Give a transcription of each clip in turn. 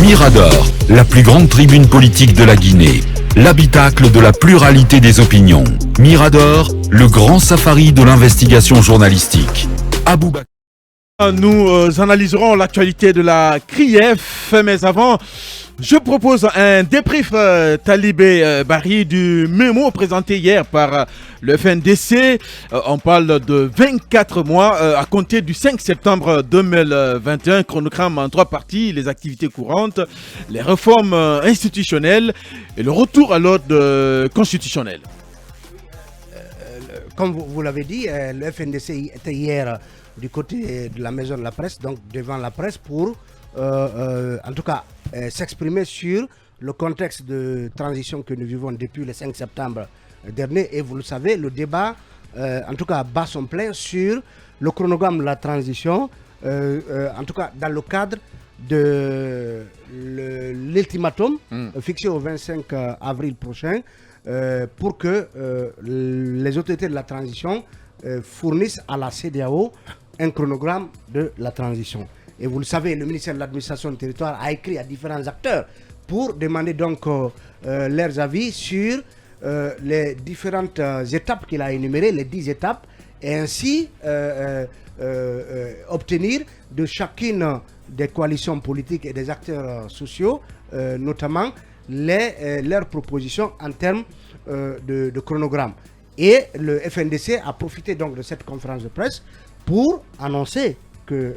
Mirador, la plus grande tribune politique de la Guinée, l'habitacle de la pluralité des opinions. Mirador, le grand safari de l'investigation journalistique. Aboubakar. Nous analyserons l'actualité de la CRIEF, mais avant, je propose un débrief Talibé Barry du mémo présenté hier par le FNDC. On parle de 24 mois à compter du 5 septembre 2021, chronogramme en 3 parties, les activités courantes, les réformes institutionnelles et le retour à l'ordre constitutionnel. Comme vous l'avez dit, le FNDC était hier du côté de la maison de la presse, donc devant la presse, pour en tout cas s'exprimer sur le contexte de transition que nous vivons depuis le 5 septembre dernier. Et vous le savez, le débat, en tout cas, bat son plein sur le chronogramme de la transition, en tout cas dans le cadre de l'ultimatum fixé au 25 avril prochain, pour que les autorités de la transition fournissent à la CEDEAO un chronogramme de la transition. Et vous le savez, le ministère de l'administration du territoire a écrit à différents acteurs pour demander donc leurs avis sur les différentes étapes qu'il a énumérées, les 10 étapes, et ainsi obtenir de chacune des coalitions politiques et des acteurs sociaux, notamment leurs propositions en termes de chronogramme. Et le FNDC a profité donc de cette conférence de presse pour annoncer que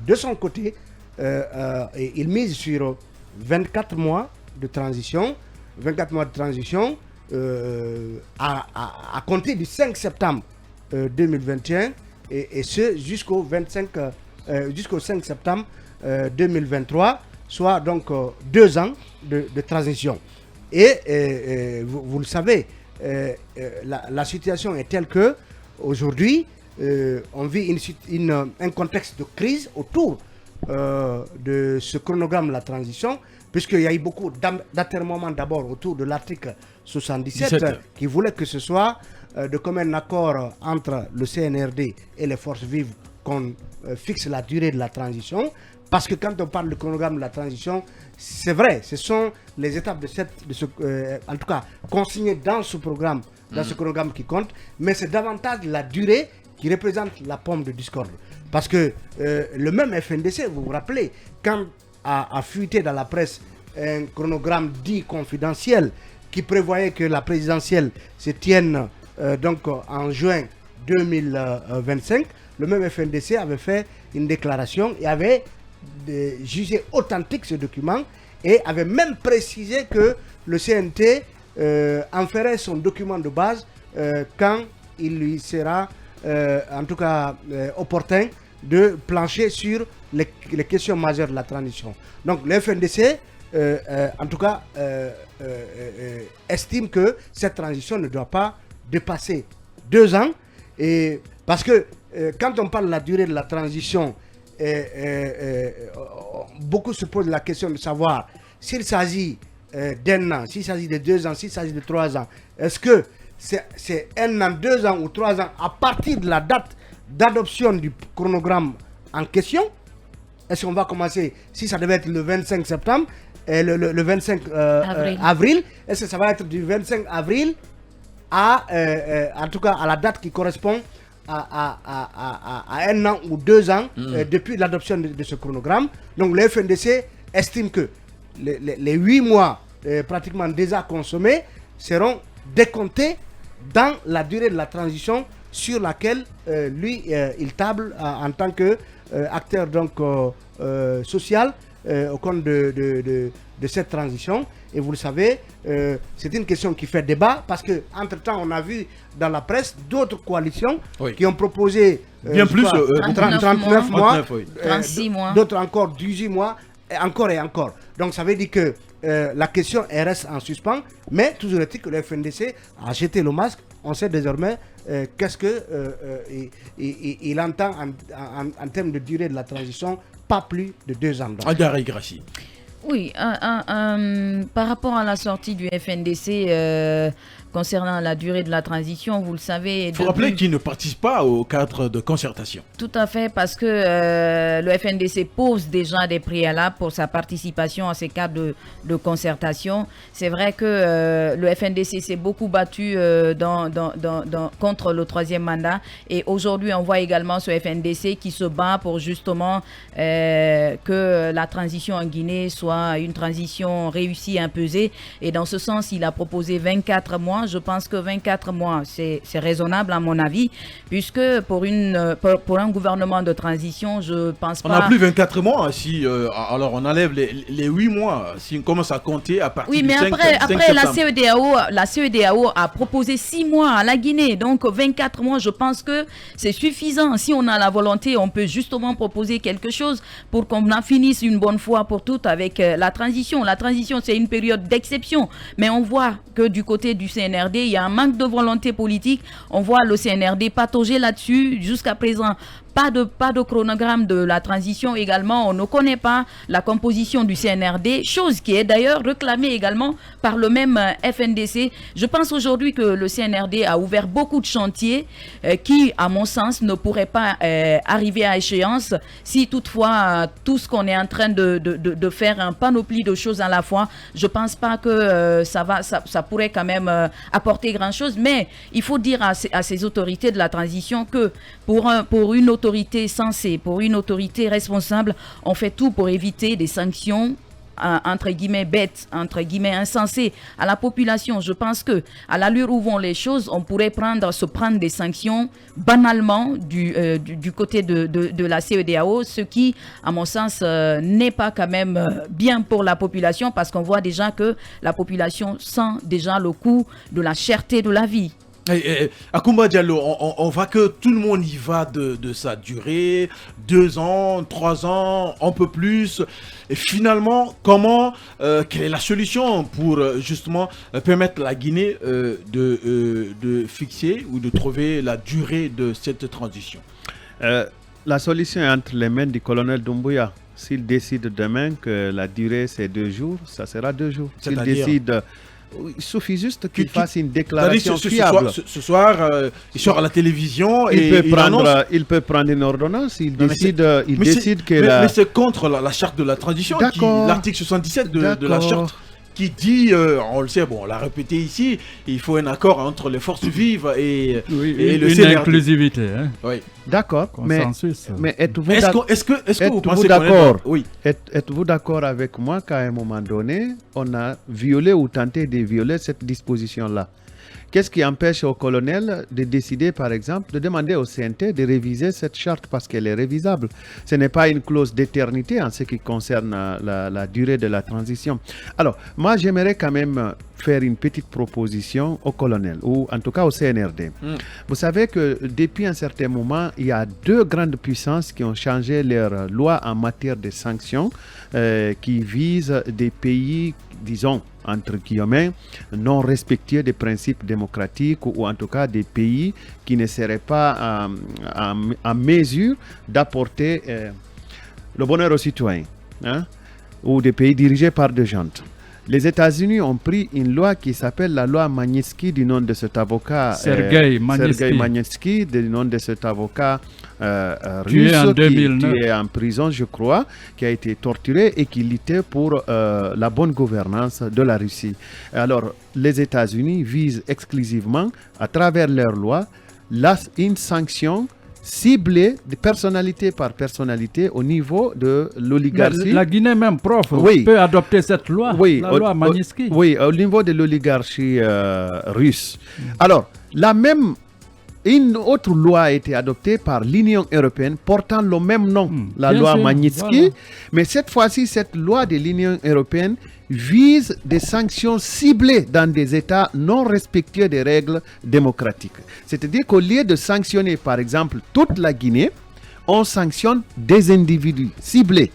de son côté, il mise sur 24 mois de transition, à compter du 5 septembre 2021 et ce jusqu'au 5 septembre 2023, soit donc 2 ans de transition. Et vous le savez, la situation est telle que aujourd'hui on vit un contexte de crise autour de ce chronogramme de la transition, puisqu'il y a eu beaucoup d'atermoiements d'abord autour de l'article 77 qui voulait que ce soit de commun accord entre le CNRD et les forces vives qu'on fixe la durée de la transition. Parce que quand on parle de chronogramme de la transition, c'est vrai, ce sont les étapes en tout cas consignées dans ce programme, dans ce chronogramme qui compte, mais c'est davantage la durée qui représente la pomme de discorde. Parce que le même FNDC, vous vous rappelez, quand a fuité dans la presse un chronogramme dit confidentiel qui prévoyait que la présidentielle se tienne donc en juin 2025, le même FNDC avait fait une déclaration et avait jugé authentique ce document et avait même précisé que le CNT en ferait son document de base quand il lui sera en tout cas opportun de plancher sur les questions majeures de la transition. Donc le FNDC en tout cas estime que cette transition ne doit pas dépasser 2 ans, et parce que quand on parle de la durée de la transition, beaucoup se posent la question de savoir s'il s'agit d'1 an, s'il s'agit de 2 ans, s'il s'agit de 3 ans. Est-ce que c'est 1 an, 2 ans ou 3 ans à partir de la date d'adoption du chronogramme en question? Est-ce qu'on va commencer, si ça devait être le 25 septembre, le 25 avril, est-ce que ça va être du 25 avril à, en tout cas, à la date qui correspond à 1 an ou 2 ans depuis l'adoption de ce chronogramme? Donc le FNDC estime que les 8 mois pratiquement déjà consommés seront décomptés dans la durée de la transition sur laquelle lui il table en tant que acteur donc social au compte de cette transition. Et vous le savez, c'est une question qui fait débat parce que entre temps on a vu dans la presse d'autres coalitions qui ont proposé bien plus 39 mois, 36 mois, d'autres encore 18 mois, et encore. Donc ça veut dire que la question elle reste en suspens, mais toujours est-il que le FNDC a jeté le masque. On sait désormais qu'est-ce qu'il entend en termes de durée de la transition, pas plus de 2 ans. Oui, par rapport à la sortie du FNDC, concernant la durée de la transition, vous le savez... Il faut rappeler qu'ils ne participent pas au cadre de concertation. Tout à fait, parce que le FNDC pose déjà des préalables pour sa participation à ces cadres de concertation. C'est vrai que le FNDC s'est beaucoup battu contre le troisième mandat. Et aujourd'hui, on voit également ce FNDC qui se bat pour justement que la transition en Guinée soit une transition réussie et imposée. Et dans ce sens, il a proposé 24 mois. Je pense que 24 mois, c'est raisonnable à mon avis, puisque pour un gouvernement de transition, je pense pas... On n'a plus 24 mois, alors on enlève les 8 mois, si on commence à compter à partir du 5 septembre. Oui, mais après la CEDEAO a proposé 6 mois à la Guinée, donc 24 mois, je pense que c'est suffisant. Si on a la volonté, on peut justement proposer quelque chose pour qu'on en finisse une bonne fois pour toutes avec la transition. La transition, c'est une période d'exception, mais on voit que du côté du CNRD, il y a un manque de volonté politique. On voit le CNRD patauger là-dessus jusqu'à présent. Pas de chronogramme de la transition également. On ne connaît pas la composition du CNRD, chose qui est d'ailleurs réclamée également par le même FNDC. Je pense aujourd'hui que le CNRD a ouvert beaucoup de chantiers qui, à mon sens, ne pourraient pas arriver à échéance si toutefois tout ce qu'on est en train de faire, un panoplie de choses à la fois, je pense pas que ça pourrait quand même apporter grand-chose. Mais il faut dire à ces autorités de la transition que pour une autorité sensée, pour une autorité responsable, on fait tout pour éviter des sanctions entre guillemets bêtes, entre guillemets insensées à la population. Je pense que à l'allure où vont les choses, on pourrait se prendre des sanctions banalement du côté de la CEDEAO, ce qui, à mon sens, n'est pas quand même bien pour la population, parce qu'on voit déjà que la population sent déjà le coût de la cherté de la vie. Akoumba Diallo, on voit que tout le monde y va de sa durée, 2 ans, 3 ans, un peu plus. Et finalement, quelle est la solution pour justement permettre à la Guinée de fixer ou de trouver la durée de cette transition? La solution est entre les mains du colonel Doumbouya. S'il décide demain que la durée c'est 2 jours, ça sera 2 jours. S'il décide... Il suffit juste qu'il fasse une déclaration fiable. Ce soir, il sort à la télévision il peut prendre une ordonnance. Il décide que... Mais c'est contre la charte de la transition, l'article 77 de la charte, qui dit, on le sait, bon, on l'a répété ici, il faut un accord entre les forces vives et le CNRD. Une inclusivité. Hein. Oui. D'accord, mais êtes-vous d'accord? Oui. Êtes-vous d'accord avec moi qu'à un moment donné, on a violé ou tenté de violer cette disposition-là? Qu'est-ce qui empêche au colonel de décider, par exemple, de demander au CNT de réviser cette charte parce qu'elle est révisable? Ce n'est pas une clause d'éternité en ce qui concerne la durée de la transition. Alors, moi, j'aimerais quand même faire une petite proposition au colonel, ou en tout cas au CNRD. Vous savez que depuis un certain moment, il y a 2 grandes puissances qui ont changé leur loi en matière de sanctions qui visent des pays, disons, entre guillemets, non respectueux des principes démocratiques, ou en tout cas des pays qui ne seraient pas en mesure d'apporter le bonheur aux citoyens, hein, ou des pays dirigés par des jantes. Les États-Unis ont pris une loi qui s'appelle la loi Magnitsky du nom de cet avocat Sergueï Magnitsky, du nom de cet avocat russe qui est en prison, je crois, qui a été torturé et qui luttait pour la bonne gouvernance de la Russie. Alors, les États-Unis visent exclusivement, à travers leur loi, une sanction ciblée de personnalité par personnalité au niveau de l'oligarchie. La Guinée même, peut adopter cette loi, la loi Magnitsky. Oui, au niveau de l'oligarchie russe. Alors, une autre loi a été adoptée par l'Union européenne portant le même nom, la loi Magnitsky. Voilà. Mais cette fois-ci, cette loi de l'Union européenne vise des sanctions ciblées dans des États non respectueux des règles démocratiques. C'est-à-dire qu'au lieu de sanctionner, par exemple, toute la Guinée, on sanctionne des individus ciblés.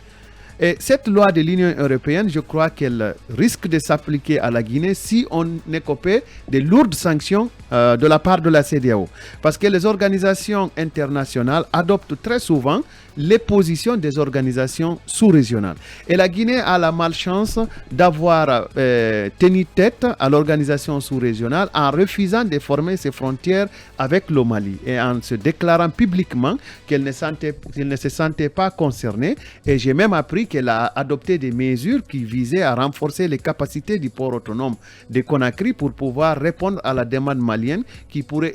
Et cette loi de l'Union européenne, je crois qu'elle risque de s'appliquer à la Guinée si on est copé de lourdes sanctions de la part de la CEDEAO. Parce que les organisations internationales adoptent très souvent les positions des organisations sous-régionales. Et la Guinée a la malchance d'avoir tenu tête à l'organisation sous-régionale en refusant de former ses frontières avec le Mali et en se déclarant publiquement qu'elle ne se sentait pas concernée. Et j'ai même appris qu'elle a adopté des mesures qui visaient à renforcer les capacités du port autonome de Conakry pour pouvoir répondre à la demande malienne qui pourrait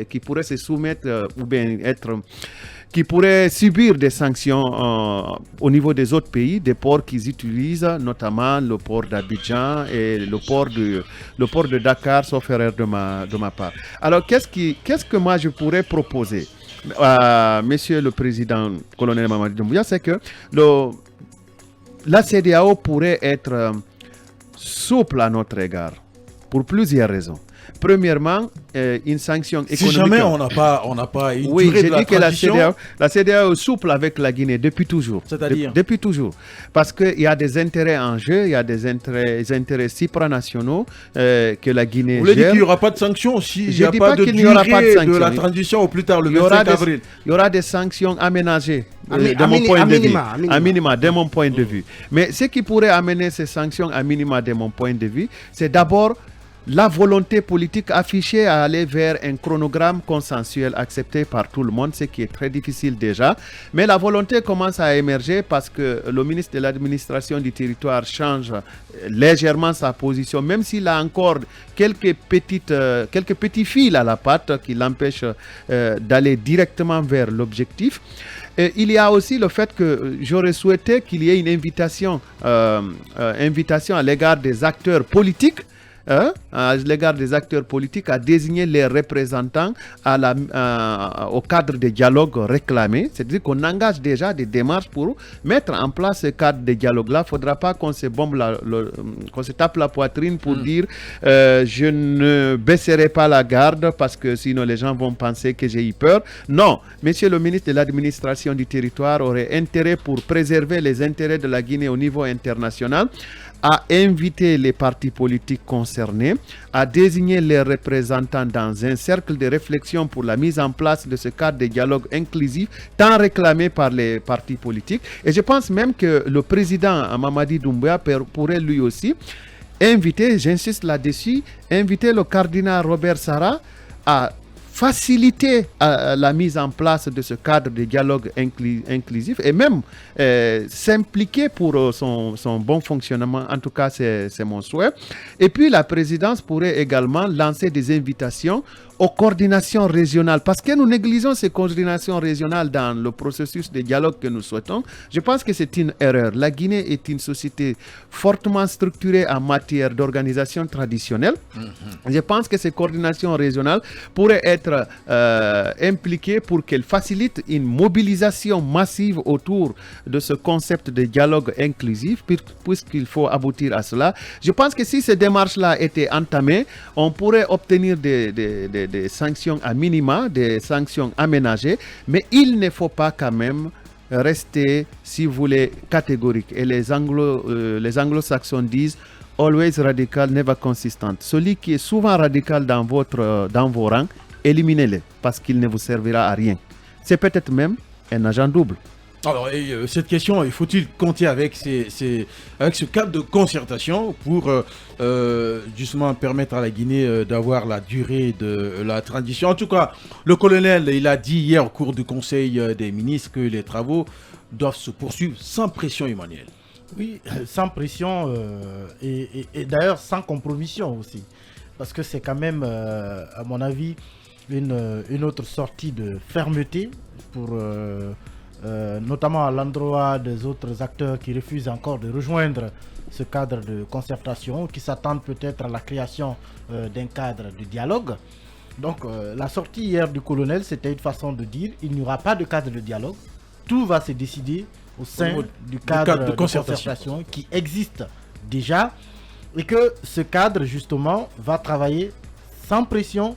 qui pourrait se soumettre ou bien qui pourraient subir des sanctions au niveau des autres pays, des ports qu'ils utilisent, notamment le port d'Abidjan et le port de Dakar, sauf erreur de ma part. Alors, qu'est-ce que moi je pourrais proposer, Monsieur le Président, colonel Mamadi Doumbouya, c'est que la CEDEAO pourrait être souple à notre égard, pour plusieurs raisons. Premièrement, une sanction économique. Si jamais on n'a pas une oui, durée de la transition... la CEDEAO est souple avec la Guinée depuis toujours. C'est-à-dire depuis toujours. Parce qu'il y a des intérêts en jeu, il y a des intérêts supranationaux que la Guinée gère. Vous voulez dire qu'il n'y aura pas de sanctions s'il n'y a pas de durée de la transition au plus tard le 25 avril? Il y aura des sanctions aménagées de mon point de vue. À minima, de mon point de vue. Mais ce qui pourrait amener ces sanctions à minima de mon point de vue, c'est d'abord la volonté politique affichée à aller vers un chronogramme consensuel accepté par tout le monde, ce qui est très difficile déjà. Mais la volonté commence à émerger parce que le ministre de l'administration du territoire change légèrement sa position, même s'il a encore quelques petits fils à la patte qui l'empêchent d'aller directement vers l'objectif. Il y a aussi le fait que j'aurais souhaité qu'il y ait une invitation à l'égard des acteurs politiques, à l'égard des acteurs politiques, à désigner les représentants au cadre de dialogue réclamé. C'est-à-dire qu'on engage déjà des démarches pour mettre en place ce cadre de dialogue-là. Il ne faudra pas qu'on se qu'on se tape la poitrine pour dire je ne baisserai pas la garde parce que sinon les gens vont penser que j'ai eu peur. Non, monsieur le ministre de l'administration du territoire aurait intérêt, pour préserver les intérêts de la Guinée au niveau international, à inviter les partis politiques concernés, à désigner les représentants dans un cercle de réflexion pour la mise en place de ce cadre de dialogue inclusif tant réclamé par les partis politiques. Et je pense même que le président Mamadi Doumbouya pourrait lui aussi inviter, j'insiste là-dessus, inviter le cardinal Robert Sarah à faciliter la mise en place de ce cadre de dialogue inclusif et même s'impliquer pour son bon fonctionnement. En tout cas, c'est mon souhait. Et puis, la présidence pourrait également lancer des invitations aux coordinations régionales, parce que nous négligeons ces coordinations régionales dans le processus de dialogue que nous souhaitons. Je pense que c'est une erreur. La Guinée est une société fortement structurée en matière d'organisation traditionnelle. Je pense que ces coordinations régionales pourraient être impliquées pour qu'elles facilitent une mobilisation massive autour de ce concept de dialogue inclusif, puisqu'il faut aboutir à cela. Je pense que si ces démarches-là étaient entamées, on pourrait obtenir des sanctions à minima, des sanctions aménagées, mais il ne faut pas quand même rester, si vous voulez, catégorique. Et les anglo-saxons disent « always radical, never consistent ». Celui qui est souvent radical dans vos rangs, éliminez-le, parce qu'il ne vous servira à rien. C'est peut-être même un agent double. Alors, cette question, faut-il compter avec ce cadre de concertation pour justement permettre à la Guinée d'avoir la durée de la transition? En tout cas, le colonel, il a dit hier au cours du Conseil des ministres que les travaux doivent se poursuivre sans pression, Emmanuel. Oui, sans pression et d'ailleurs sans compromission aussi. Parce que c'est quand même, à mon avis, une autre sortie de fermeté pour... notamment à l'endroit des autres acteurs qui refusent encore de rejoindre ce cadre de concertation, qui s'attendent peut-être à la création d'un cadre de dialogue. Donc la sortie hier du colonel, c'était une façon de dire il n'y aura pas de cadre de dialogue, tout va se décider au sein du cadre de concertation qui existe déjà, et que ce cadre justement va travailler sans pression,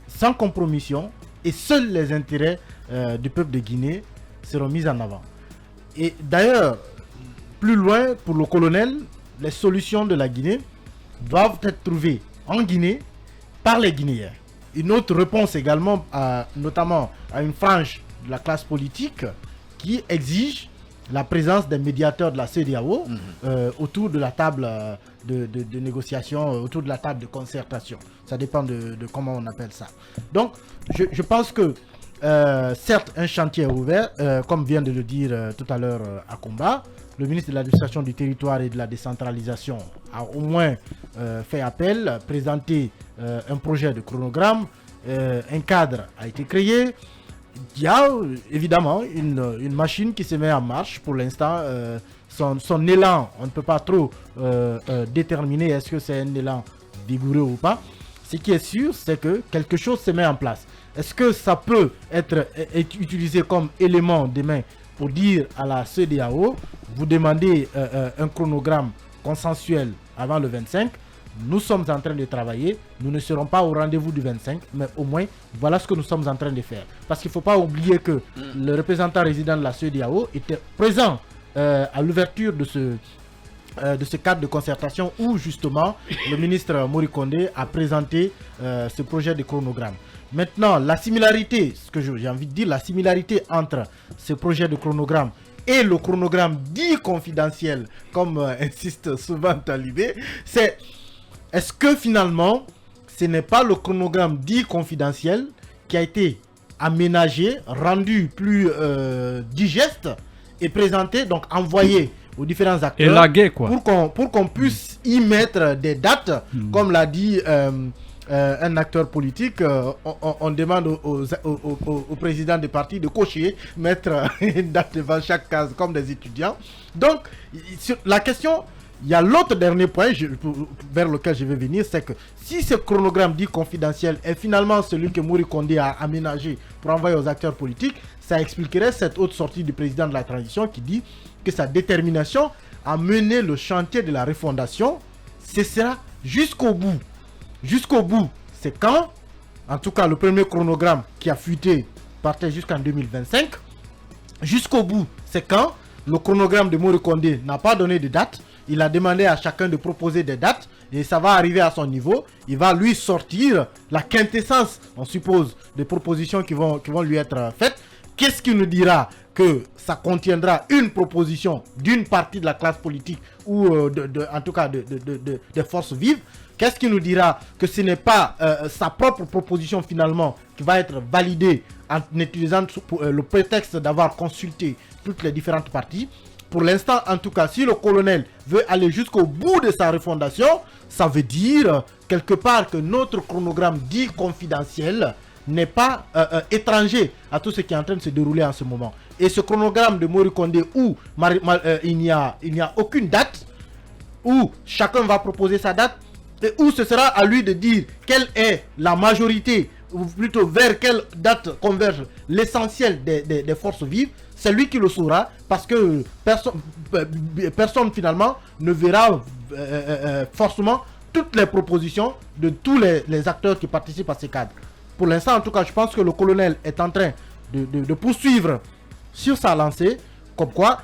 sans compromission, et seuls les intérêts du peuple de Guinée seront mis en avant. Et d'ailleurs, plus loin, pour le colonel, les solutions de la Guinée doivent être trouvées en Guinée par les Guinéens. Une autre réponse également, notamment à une frange de la classe politique qui exige la présence des médiateurs de la CEDEAO autour de la table de négociation, autour de la table de concertation. Ça dépend de comment on appelle ça. Donc, je pense que certes, un chantier est ouvert, comme vient de le dire tout à l'heure Akomba. Le ministre de l'administration du territoire et de la décentralisation a au moins fait appel, présenté un projet de chronogramme, un cadre a été créé. Il y a évidemment une machine qui se met en marche pour l'instant. Son élan, on ne peut pas trop déterminer est-ce que c'est un élan vigoureux ou pas. Ce qui est sûr, c'est que quelque chose se met en place. Est-ce que ça peut être utilisé comme élément demain pour dire à la CEDEAO, vous demandez un chronogramme consensuel avant le 25, nous sommes en train de travailler, nous ne serons pas au rendez-vous du 25, mais au moins, voilà ce que nous sommes en train de faire. Parce qu'il ne faut pas oublier que le représentant résident de la CEDEAO était présent à l'ouverture de ce cadre de concertation où justement le ministre Mori Kondé a présenté ce projet de chronogramme. Maintenant, la similarité, ce que j'ai envie de dire, la similarité entre ce projet de chronogramme et le chronogramme dit confidentiel, comme insiste souvent Talibé, c'est est-ce que finalement, ce n'est pas le chronogramme dit confidentiel qui a été aménagé, rendu plus digeste et présenté, donc envoyé aux différents acteurs élagué, quoi. Pour qu'on puisse y mettre des dates, comme l'a dit un acteur politique, on demande au président des partis de cocher, mettre une date devant chaque case comme des étudiants. Donc, sur la question, il y a l'autre dernier point vers lequel je vais venir, c'est que si ce chronogramme dit confidentiel est finalement celui que Mori Kondé a aménagé pour envoyer aux acteurs politiques, ça expliquerait cette autre sortie du président de la transition qui dit que sa détermination à mener le chantier de la refondation, ce sera jusqu'au bout. Jusqu'au bout, c'est quand, en tout cas le premier chronogramme qui a fuité partait jusqu'en 2025. Jusqu'au bout, c'est quand le chronogramme de Mori Kondé n'a pas donné de date. Il a demandé à chacun de proposer des dates et ça va arriver à son niveau. Il va lui sortir la quintessence, on suppose, des propositions qui vont lui être faites. Qu'est-ce qui nous dira que ça contiendra une proposition d'une partie de la classe politique ou en tout cas des forces vives? Qu'est-ce qui nous dira que ce n'est pas sa propre proposition finalement qui va être validée en utilisant le prétexte d'avoir consulté toutes les différentes parties? Pour l'instant, en tout cas, si le colonel veut aller jusqu'au bout de sa refondation, ça veut dire quelque part que notre chronogramme dit confidentiel n'est pas étranger à tout ce qui est en train de se dérouler en ce moment. Et ce chronogramme de Mori Kondé où il n'y a aucune date, où chacun va proposer sa date, et où ce sera à lui de dire quelle est la majorité, ou plutôt vers quelle date converge l'essentiel des forces vives, c'est lui qui le saura, parce que personne finalement ne verra forcément toutes les propositions de tous les acteurs qui participent à ces cadres. Pour l'instant, en tout cas, je pense que le colonel est en train de poursuivre sur sa lancée, comme quoi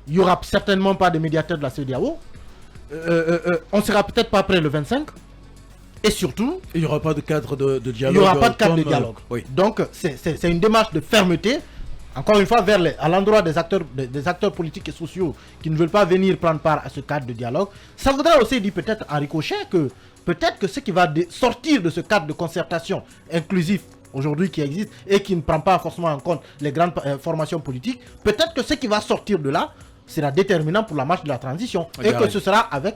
il n'y aura certainement pas de médiateur de la CEDEAO. On ne sera peut-être pas prêt le 25. Et surtout, il n'y aura pas de cadre de dialogue. Il n'y aura pas de cadre de dialogue. Oui. Donc, c'est une démarche de fermeté, encore une fois, à l'endroit des acteurs politiques et sociaux qui ne veulent pas venir prendre part à ce cadre de dialogue. Ça voudrait aussi dire peut-être en ricochet que peut-être que ce qui va sortir de ce cadre de concertation inclusif aujourd'hui qui existe et qui ne prend pas forcément en compte les grandes formations politiques, peut-être que ce qui va sortir de là sera déterminant pour la marche de la transition et que ce sera avec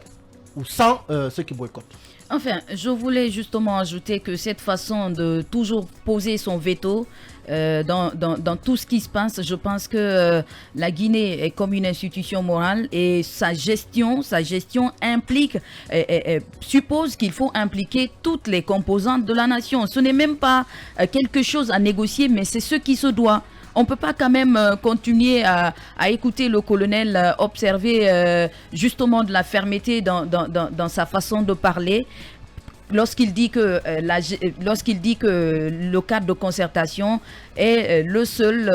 ou sans ceux qui boycottent. Enfin, je voulais justement ajouter que cette façon de toujours poser son veto dans tout ce qui se passe, je pense que la Guinée est comme une institution morale et sa gestion implique, suppose qu'il faut impliquer toutes les composantes de la nation. Ce n'est même pas quelque chose à négocier, mais c'est ce qui se doit. On ne peut pas quand même continuer à écouter le colonel observer justement de la fermeté dans sa façon de parler. Lorsqu'il dit que le cadre de concertation est le seul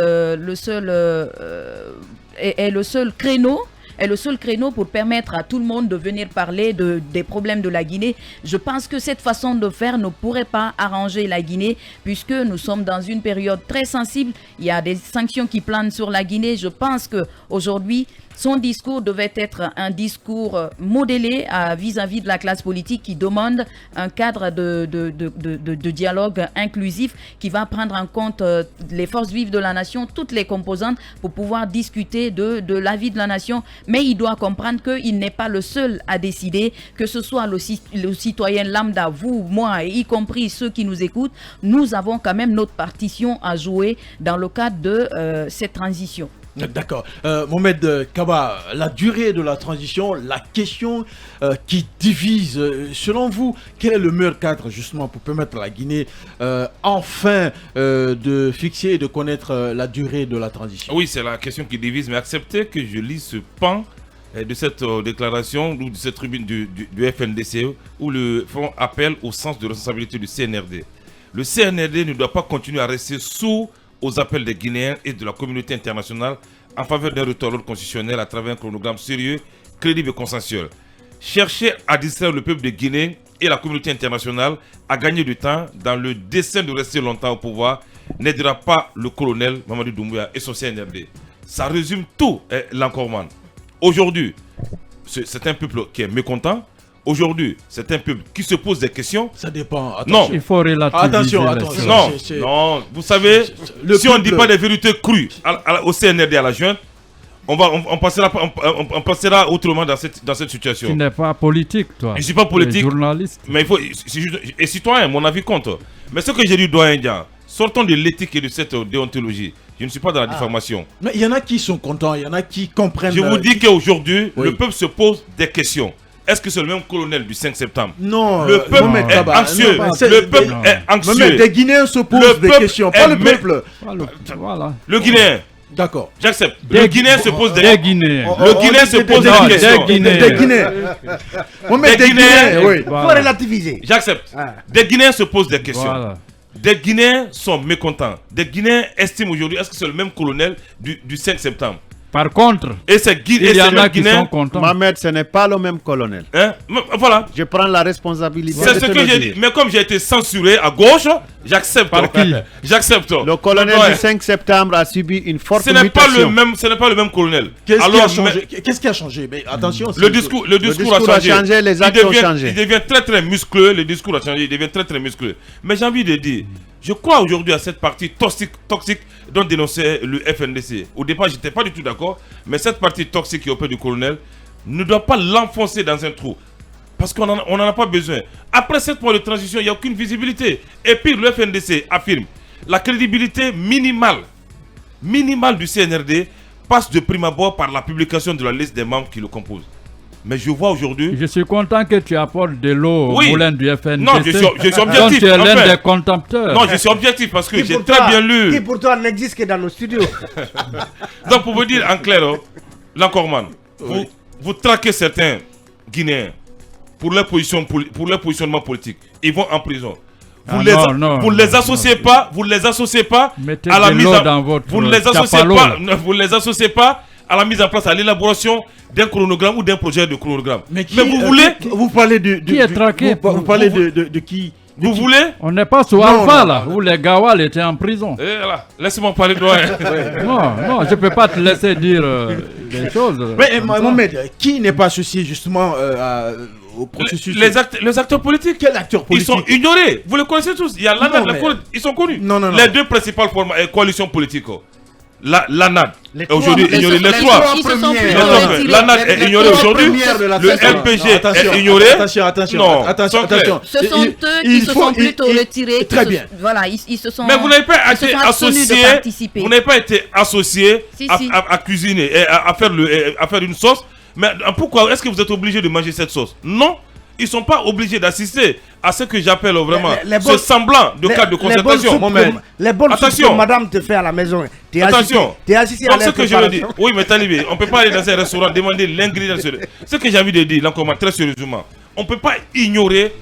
créneau est le seul créneau pour permettre à tout le monde de venir parler des problèmes de la Guinée. Je pense que cette façon de faire ne pourrait pas arranger la Guinée puisque nous sommes dans une période très sensible. Il y a des sanctions qui planent sur la Guinée. Je pense qu'aujourd'hui, son discours devait être un discours modélé vis-à-vis de la classe politique qui demande un cadre de dialogue inclusif qui va prendre en compte les forces vives de la nation, toutes les composantes pour pouvoir discuter de la vie de la nation. Mais il doit comprendre qu'il n'est pas le seul à décider, que ce soit le citoyen lambda, vous, moi, et y compris ceux qui nous écoutent. Nous avons quand même notre partition à jouer dans le cadre de cette transition. D'accord. Mohamed Kaba, la durée de la transition, la question qui divise, selon vous, quel est le meilleur cadre justement pour permettre à la Guinée enfin de fixer et de connaître la durée de la transition? Oui, c'est la question qui divise, mais acceptez que je lise ce pan de cette déclaration ou de cette tribune du FNDC où le front appelle au sens de responsabilité du CNRD. Le CNRD ne doit pas continuer à rester sourd aux appels des Guinéens et de la communauté internationale en faveur d'un retour à l'ordre constitutionnel à travers un chronogramme sérieux, crédible et consensuel. Chercher à distraire le peuple de Guinée et la communauté internationale à gagner du temps dans le dessein de rester longtemps au pouvoir n'aidera pas le colonel Mamadou Doumbouya et son CNRD. Ça résume tout, l'Ankorman. Aujourd'hui, c'est un peuple qui est mécontent. Aujourd'hui, c'est un peuple qui se pose des questions. Ça dépend. Attention. Non. Il faut relativiser. Attention. Non, vous savez, si on ne dit pas des vérités crues au CNRD à la junte, on passera autrement dans cette situation. Tu n'es pas politique, toi. Je ne suis pas politique. Journaliste. Mais il faut. Et citoyen, mon avis compte. Mais ce que j'ai dit, doyen Dia, sortons de l'éthique et de cette déontologie. Je ne suis pas dans la diffamation. Mais il y en a qui sont contents, il y en a qui comprennent. Je vous dis qu'aujourd'hui, le peuple se pose des questions. Est-ce que c'est le même colonel du 5 septembre? Non. Le peuple est anxieux. Le peuple est anxieux. Mais des Guinéens se posent des questions, pas le peuple. Voilà. Le Guinéen. D'accord. J'accepte. Le Guinéen se pose des Guinéens. Le Guinéen se pose des questions. Des Guinéens. Des Guinéens. Oui. Il faut relativiser. J'accepte. Des Guinéens se posent des questions. Voilà. Des Guinéens sont mécontents. Des Guinéens estiment aujourd'hui, est-ce que c'est le même colonel du 5 septembre? Par contre, il y en a qui sont contents. Mohamed, ce n'est pas le même colonel. Hein? Voilà. Je prends la responsabilité. C'est ce que j'ai dit. Mais comme j'ai été censuré à gauche, j'accepte. Par qui? J'accepte. Le colonel du 5 septembre a subi une forte mutation. Ce n'est pas le même colonel. Qu'est-ce qui a changé? Mais attention. Le discours a changé. Les actes ont changé. Il devient très très muscleux. Le discours a changé. Il devient très très muscleux. Mais j'ai envie de dire, je crois aujourd'hui à cette partie toxique dont dénonçait le FNDC. Au départ, je n'étais pas du tout d'accord. Mais cette partie toxique qui est auprès du colonel ne doit pas l'enfoncer dans un trou. Parce qu'on n'en a pas besoin. Après 7 mois de transition, il n'y a aucune visibilité. Et puis le FNDC affirme la crédibilité minimale du CNRD passe de prime abord par la publication de la liste des membres qui le composent. Mais je vois aujourd'hui... Je suis content que tu apportes de l'eau au moulin du FNDC. Non, je suis objectif. Donc tu es l'un des contempteurs. Non, je suis objectif parce que j'ai très bien lu. Qui pour toi n'existe que dans nos studios. Donc pour vous dire en clair, l'Ankorman, vous traquez certains Guinéens pour leur positionnement politique. Ils vont en prison. Vous ne les associez pas à la mise en... Vous ne les associez pas à la mise en place, à l'élaboration d'un chronogramme ou d'un projet de chronogramme. Mais vous voulez... Vous parlez de... Qui est traqué? Vous parlez de qui? Vous voulez? On n'est pas sur Alpha là, où les Gawal étaient en prison. Laissez-moi parler de doyen. Non, je ne peux pas te laisser dire des choses. Mais Mohamed, qui n'est pas associé justement au processus? Les acteurs politiques. Quels acteurs politiques? Ils sont ignorés. Vous les connaissez tous. Il y a l'ANAD, ils sont connus. Non. Les deux principales coalitions politiques. L'ANAD est aujourd'hui ignoré. Les trois. L'ANAD est ignoré aujourd'hui. Le MPG est ignoré. Attention. Ce sont eux qui se sont plutôt retirés. Très bien. Voilà, ils se sont... Mais vous n'avez pas été associé. Vous n'avez pas été associé à cuisiner et à faire une sauce. Mais pourquoi est-ce que vous êtes obligé de manger cette sauce? Non. Ils ne sont pas obligés d'assister à ce que j'appelle vraiment ce semblant de cadre de concertation. Les bonnes choses que madame te fait à la maison. Attention. Tu es assisté à la ce que je veux dire. Oui, mais Talibé, on ne peut pas aller dans un restaurant demander l'ingrédient. Ce que j'ai envie de dire, là, très sérieusement, on ne peut pas ignorer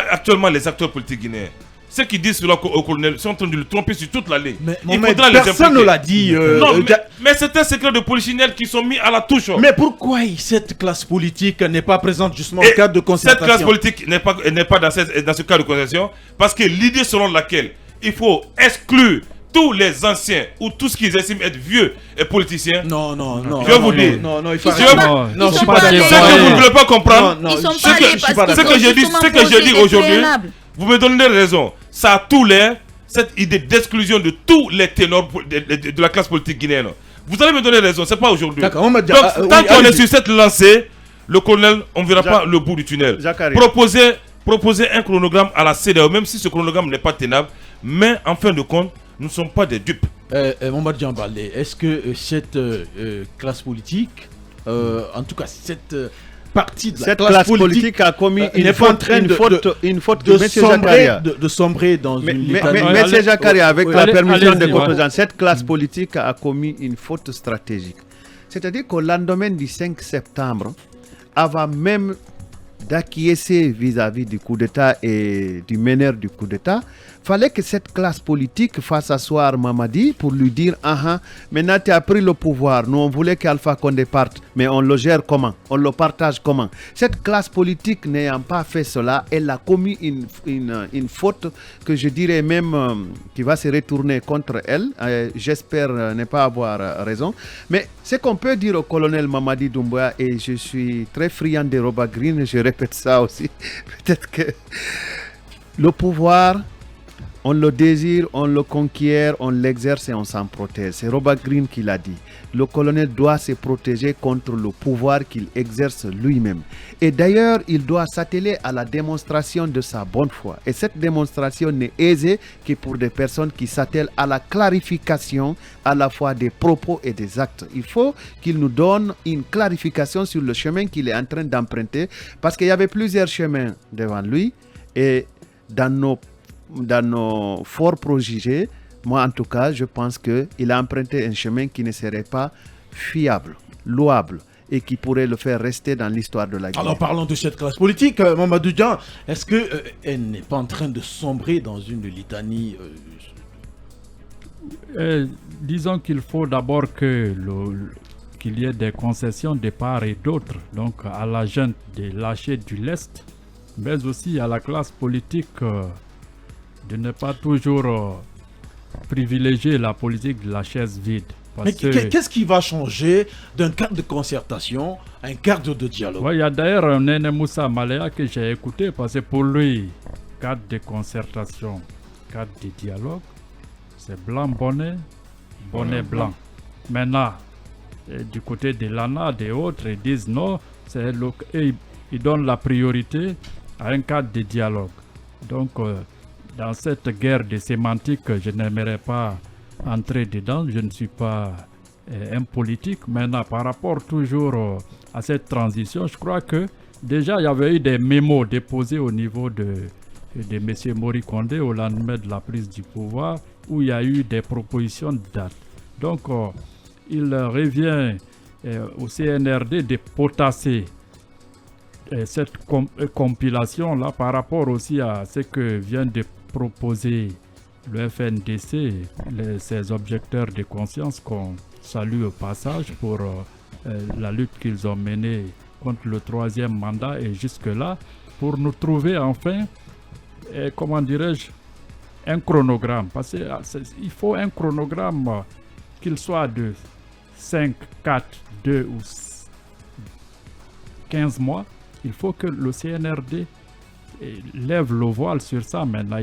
actuellement les acteurs politiques guinéens. ceux qui disent cela au colonel sont en train de le tromper sur toute la ligne. Mais personne ne l'a dit. Non, mais c'est un secret de polichinelle qui sont mis à la touche. Mais pourquoi cette classe politique n'est pas présente justement au cadre de concertation? Cette classe politique n'est pas dans ce cadre de concertation parce que l'idée selon laquelle il faut exclure tous les anciens ou tout ce qu'ils estiment être vieux et politiciens. Non. Je vais vous dire. Non, il faut ce que vous ne voulez pas comprendre. Ce que je dis aujourd'hui, vous me donnez raison. Ça a tout l'air, cette idée d'exclusion de tous les ténors de la classe politique guinéenne. Vous allez me donner raison, c'est pas aujourd'hui. Donc, tant qu'on est sur cette lancée, le colonel, on ne verra pas le bout du tunnel. Proposer un chronogramme à la CEDEAO, même si ce chronogramme n'est pas tenable, mais en fin de compte, nous ne sommes pas des dupes. Mohamed Djambale, est-ce que cette classe politique, en tout cas cette partie de la classe politique a commis une faute de sombrer dans une litanie? Mais M. Jakaria, avec la permission des composants, cette classe politique a commis une faute stratégique. C'est-à-dire qu'au lendemain du 5 septembre, avant même d'acquiescer vis-à-vis du coup d'État et du meneur du coup d'État, fallait que cette classe politique fasse asseoir Mamadi pour lui dire maintenant tu as pris le pouvoir, nous on voulait qu'Alpha Condé parte, mais on le gère comment, on le partage comment? Cette classe politique n'ayant pas fait cela, elle a commis une faute que je dirais même qui va se retourner contre elle. J'espère ne pas avoir raison, mais ce qu'on peut dire au colonel Mamadi Doumbouya, et je suis très friand de Roba Green, je répète ça aussi, peut-être que le pouvoir, on le désire, on le conquiert, on l'exerce et on s'en protège. C'est Robert Greene qui l'a dit. Le colonel doit se protéger contre le pouvoir qu'il exerce lui-même. Et d'ailleurs, il doit s'atteler à la démonstration de sa bonne foi. Et cette démonstration n'est aisée que pour des personnes qui s'attellent à la clarification à la fois des propos et des actes. Il faut qu'il nous donne une clarification sur le chemin qu'il est en train d'emprunter, parce qu'il y avait plusieurs chemins devant lui. Et dans nos forts préjugés, moi en tout cas, je pense qu'il a emprunté un chemin qui ne serait pas fiable, louable et qui pourrait le faire rester dans l'histoire de la Guinée. Alors parlons de cette classe politique, Mamadou Dian. Est-ce qu'elle n'est pas en train de sombrer dans une litanie Disons qu'il faut d'abord qu'il y ait des concessions de part et d'autre, donc à la junte de lâcher du lest, mais aussi à la classe politique de ne pas toujours privilégier la politique de la chaise vide. Mais qu'est-ce qui va changer d'un cadre de concertation à un cadre de dialogue? Il y a d'ailleurs Nene Moussa Malaya que j'ai écouté, parce que pour lui, cadre de concertation, cadre de dialogue, c'est blanc bonnet, bonnet blanc. Maintenant, du côté de l'ANA, des autres, ils disent non, ils donnent la priorité à un cadre de dialogue. Donc, dans cette guerre de sémantique, je n'aimerais pas entrer dedans. Je ne suis pas un politique. Maintenant, par rapport toujours à cette transition, je crois que déjà il y avait eu des mémos déposés au niveau de M. Mori Kondé au lendemain de la prise du pouvoir, où il y a eu des propositions de date. Donc, il revient au CNRD de potasser cette compilation-là par rapport aussi à ce que vient de proposer le FNDC, ces objecteurs de conscience qu'on salue au passage pour la lutte qu'ils ont menée contre le 3e mandat et jusque-là, pour nous trouver enfin, comment dirais-je, un chronogramme. Parce qu'il faut un chronogramme qu'il soit de 5, 4, 2 ou 15 mois. Il faut que le CNRD lève le voile sur ça maintenant.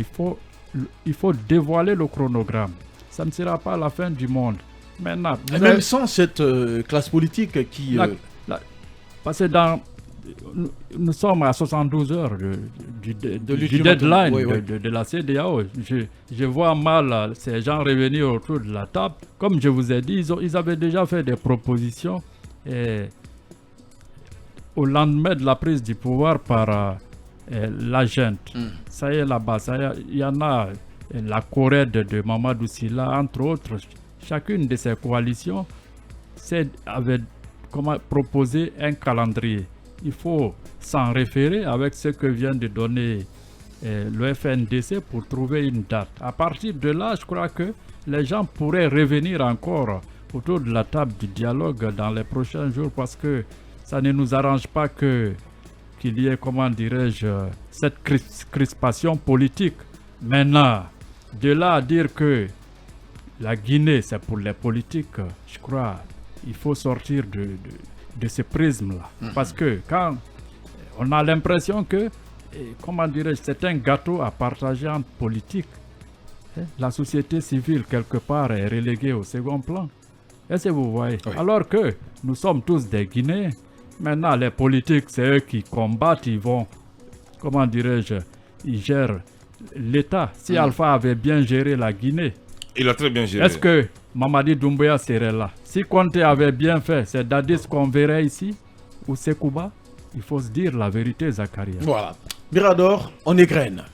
Il faut dévoiler le chronogramme. Ça ne sera pas la fin du monde. Maintenant, même sans cette classe politique qui... parce que nous sommes à 72 heures du deadline de la CEDEAO. Je vois mal ces gens revenir autour de la table. Comme je vous ai dit, ils avaient déjà fait des propositions au lendemain de la prise du pouvoir par la junte. Ça y est là-bas, il y en a la Corée de Mamadou Sylla, entre autres. Chacune de ces coalitions avait proposé un calendrier. Il faut s'en référer avec ce que vient de donner le FNDC pour trouver une date. À partir de là, je crois que les gens pourraient revenir encore autour de la table du dialogue dans les prochains jours parce que ça ne nous arrange pas qu'il y ait, comment dirais-je, cette crispation politique. Maintenant, de là à dire que la Guinée, c'est pour les politiques, je crois, il faut sortir de ce prisme-là. Parce que quand on a l'impression que, comment dirais-je, c'est un gâteau à partager entre politiques, la société civile, quelque part, est reléguée au second plan. Est-ce que vous voyez? Oui. Alors que nous sommes tous des Guinéens. Maintenant, les politiques, c'est eux qui combattent, ils vont, comment dirais-je, ils gèrent l'État. Si Alpha avait bien géré la Guinée, il a très bien géré. Est-ce que Mamadi Doumbouya serait là? Si Conté avait bien fait, c'est Dadis qu'on verrait ici ou Sekouba? Il faut se dire la vérité, Zakaria. Voilà. Mirador, on égrène.